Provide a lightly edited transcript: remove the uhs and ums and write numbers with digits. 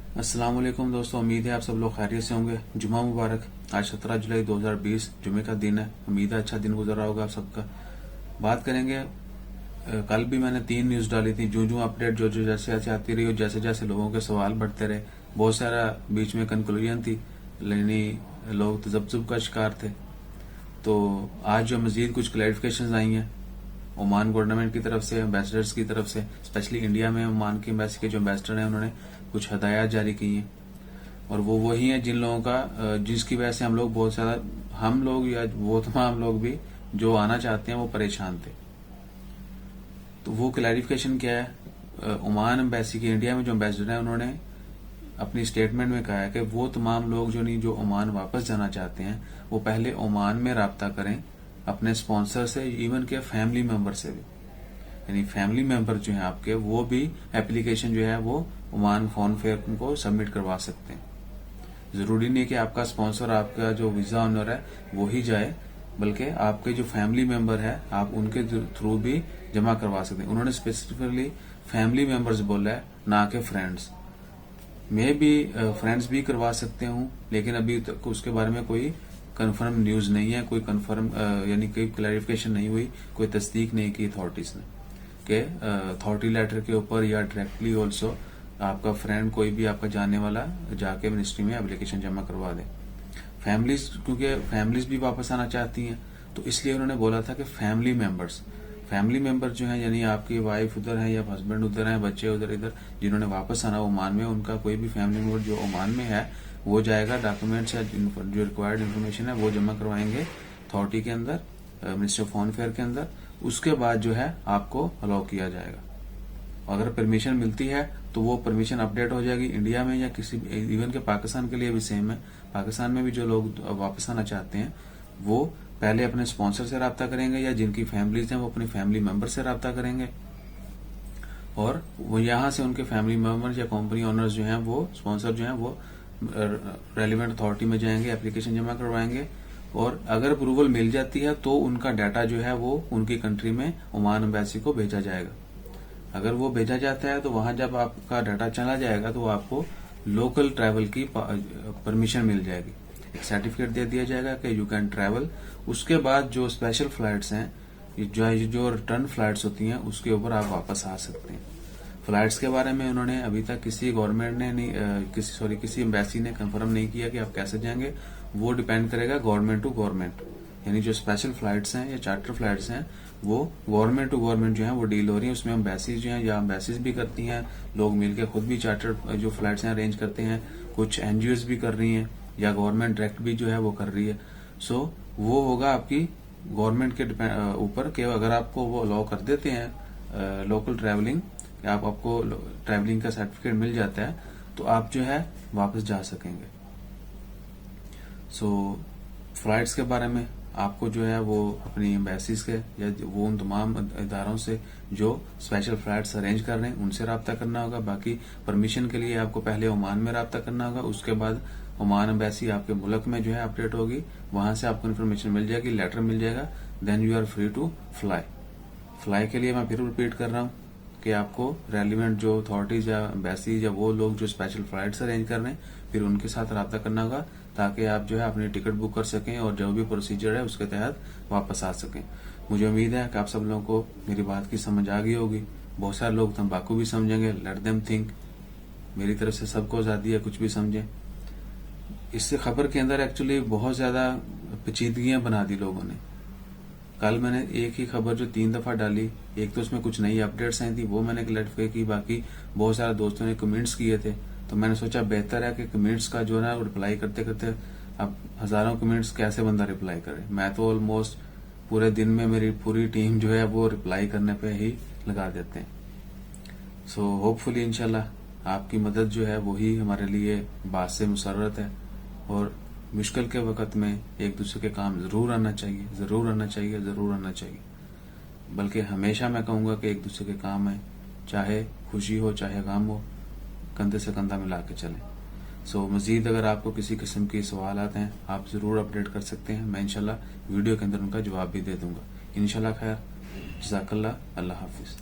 अस्सलाम वालेकुम दोस्तों, उम्मीद है आप सब लोग खैरियत से होंगे। जुमा मुबारक। आज 17 जुलाई 2020 जुमे का दिन है। उम्मीद है अच्छा दिन गुजर रहा होगा आप सबका। बात करेंगे, कल भी मैंने 3 न्यूज डाली थी। जो जो अपडेट जो जो जैसे जैसे आती रही और जैसे जैसे लोगों के सवाल बढ़ते रहे, बहुत सारा बीच में कंक्लूजन थी, लेकिन लोग तजब्जुब का शिकार थे। तो आज जो मजीद कुछ क्लैरिफिकेशन आई हैं ओमान गवर्नमेंट की तरफ से, एम्बेसडर्स की तरफ से, स्पेशली इंडिया में ओमान की एम्बेसी के जो एम्बेसडर हैं उन्होंने कुछ हदायत जारी की हैं। और वो वही हैं जिन लोगों का जिसकी वजह से हम लोग बहुत ज्यादा, हम लोग या वो तमाम लोग भी जो आना चाहते हैं वो परेशान थे। तो वो क्लैरिफिकेशन क्या है, ओमान एम्बेसी के इंडिया में जो एम्बेसडर हैं उन्होंने अपनी स्टेटमेंट में कहा है कि वो तमाम लोग जो ओमान वापस जाना चाहते हैं वो पहले ओमान में राब्ता करें अपने स्पॉन्सर से, इवन के फैमिली मेंबर से भी। यानी फैमिली मेंबर जो है आपके, वो भी एप्लीकेशन जो है वो ओमान फॉरेन फेयर को सबमिट करवा सकते हैं। जरूरी नहीं कि आपका स्पॉन्सर, आपका जो वीजा ऑनर है वो ही जाए, बल्कि आपके जो फैमिली मेंबर है आप उनके थ्रू भी जमा करवा सकते हैं। उन्होंने स्पेसिफिकली फैमिली मेंबर्स बोला है, ना कि फ्रेंड्स। मैं भी फ्रेंड्स भी करवा सकते हूँ, लेकिन अभी तक उसके बारे में कोई कंफर्म न्यूज नहीं है, कोई कंफर्म यानी कोई क्लैरिफिकेशन नहीं हुई, कोई तस्दीक नहीं की अथॉरिटीज ने कि अथॉरिटी लेटर के ऊपर या डायरेक्टली ऑल्सो आपका फ्रेंड कोई भी आपका जानने वाला जाके मिनिस्ट्री में एप्लीकेशन जमा करवा दे। फैमिलीज, क्योंकि फैमिलीज भी वापस आना चाहती हैं, तो इसलिए उन्होंने बोला था कि फैमिली मेंबर जो है, यानी आपकी वाइफ उधर है या हस्बैंड उधर है, बच्चे उधर इधर, जिन्होंने वापस आना ओमान में, उनका कोई भी फैमिली मेंबर जो ओमान में है वो जाएगा, डॉक्यूमेंट्स या जो रिक्वायर्ड इन्फॉर्मेशन है वो जमा करवाएंगे अथॉरिटी के अंदर, मिनिस्ट्री ऑफ फॉरेन अफेयर के अंदर। उसके बाद जो है आपको अलाउ किया जाएगा। अगर परमिशन मिलती है तो वो परमिशन अपडेट हो जाएगी इंडिया में या किसी, इवन के पाकिस्तान के लिए भी सेम है। पाकिस्तान में भी जो लोग वापस आना चाहते हैं वो पहले अपने स्पॉन्सर से राब्ता करेंगे, या जिनकी फैमिलीज हैं वो अपनी फैमिली मेंबर से राब्ता करेंगे, और वो यहाँ से उनके फैमिली मेंबर्स या कंपनी ओनर्स जो हैं, वो स्पॉन्सर जो हैं वो रेलिवेंट अथॉरिटी में जाएंगे, एप्लीकेशन जमा करवाएंगे, और अगर अप्रूवल मिल जाती है तो उनका डाटा जो है वो उनकी कंट्री में ओमान एम्बेसी को भेजा जाएगा। अगर वो भेजा जाता है तो वहां जब आपका डाटा चला जाएगा तो आपको लोकल ट्रैवल की परमिशन मिल जाएगी, एक सर्टिफिकेट दे दिया जाएगा कि यू कैन ट्रैवल। उसके बाद जो स्पेशल फ्लाइट्स हैं, जो रिटर्न फ्लाइट्स होती हैं, उसके ऊपर आप वापस आ सकते हैं। फ्लाइट्स के बारे में उन्होंने अभी तक किसी गवर्नमेंट ने नहीं, किसी एम्बेसी ने कंफर्म नहीं किया कि आप कैसे जाएंगे। वो डिपेंड करेगा गवर्नमेंट टू गवर्नमेंट, यानी जो स्पेशल फ्लाइट्स हैं या चार्टर फ्लाइट्स हैं वो गवर्नमेंट टू गवर्नमेंट जो है वो डील हो रही है। उसमें एम्बेसीज जो है या एम्बेसीज भी करती हैं, लोग मिलकर खुद भी चार्टर जो फ्लाइट्स हैं अरेंज करते हैं, कुछ एनजीओज भी कर रही हैं, या गवर्नमेंट डायरेक्ट भी जो है वो कर रही है। सो वो होगा आपकी गवर्नमेंट के ऊपर कि अगर आपको वो अलाउ कर देते हैं लोकल ट्रैवलिंग, आपको ट्रैवलिंग का सर्टिफिकेट मिल जाता है तो आप जो है वापस जा सकेंगे। सो फ्लाइट्स के बारे में आपको जो है वो अपनी एम्बेसीज के या वो उन तमाम इदारों से जो स्पेशल फ्लाइट्स अरेंज कर रहे हैं उनसे रब्ता करना होगा। बाकी परमिशन के लिए आपको पहले ओमान में रब्ता करना होगा, उसके बाद ओमान एम्बेसी आपके मुल्क में जो है अपडेट होगी, वहां से आपको इन्फॉर्मेशन मिल जाएगी, लेटर मिल जाएगा, then you are free to fly के लिए मैं फिर रिपीट कर रहा हूँ कि आपको रेलिवेंट जो अथॉरिटीज या एम्बेसी या वो लोग जो स्पेशल फ्लाइट्स अरेंज कर रहे हैं फिर उनके साथ रब्ता करना होगा, ताकि आप जो है अपनी टिकट बुक कर सकें और जो भी प्रोसीजर है उसके तहत वापस आ सकें। मुझे उम्मीद है कि आप सब लोगों को मेरी बात की समझ आ गई होगी। बहुत सारे लोग तंबाकू भी समझेंगे, लेट देम थिंक। मेरी तरफ से सबको आजादी है, कुछ भी समझें। इससे खबर के अंदर एक्चुअली बहुत ज्यादा पेचीदगियां बना दी लोगों ने। कल मैंने एक ही खबर जो 3 दफा डाली, एक तो उसमें कुछ नई अपडेट्स आई थी वो मैंने क्लैरिफाई की, बाकी बहुत सारे दोस्तों ने कमेंट्स किए थे, तो मैंने सोचा बेहतर है कि कमेंट्स का जो है रिप्लाई करते करते अब हजारों कमेंट्स कैसे बंदा रिप्लाई करे। मैं तो ऑलमोस्ट पूरे दिन में मेरी पूरी टीम जो है वो रिप्लाई करने पे ही लगा देते हैं। सो होपफुली इंशाल्लाह आपकी मदद जो है वही हमारे लिए बात से मुसर्रत है, और मुश्किल के वक्त में एक दूसरे के काम जरूर आना चाहिए, जरूर आना चाहिए, जरूर आना चाहिए। बल्कि हमेशा मैं कहूंगा कि एक दूसरे के काम है, चाहे खुशी हो चाहे गम हो, कंधे से कंधा मिला के चलें। सो मजीद अगर आपको किसी किस्म के सवाल आते हैं आप जरूर अपडेट कर सकते हैं, मैं इंशाल्लाह वीडियो के अंदर उनका जवाब भी दे दूंगा। इंशाल्लाह खैर, जज़ाकल्लाह, अल्लाह हाफिज।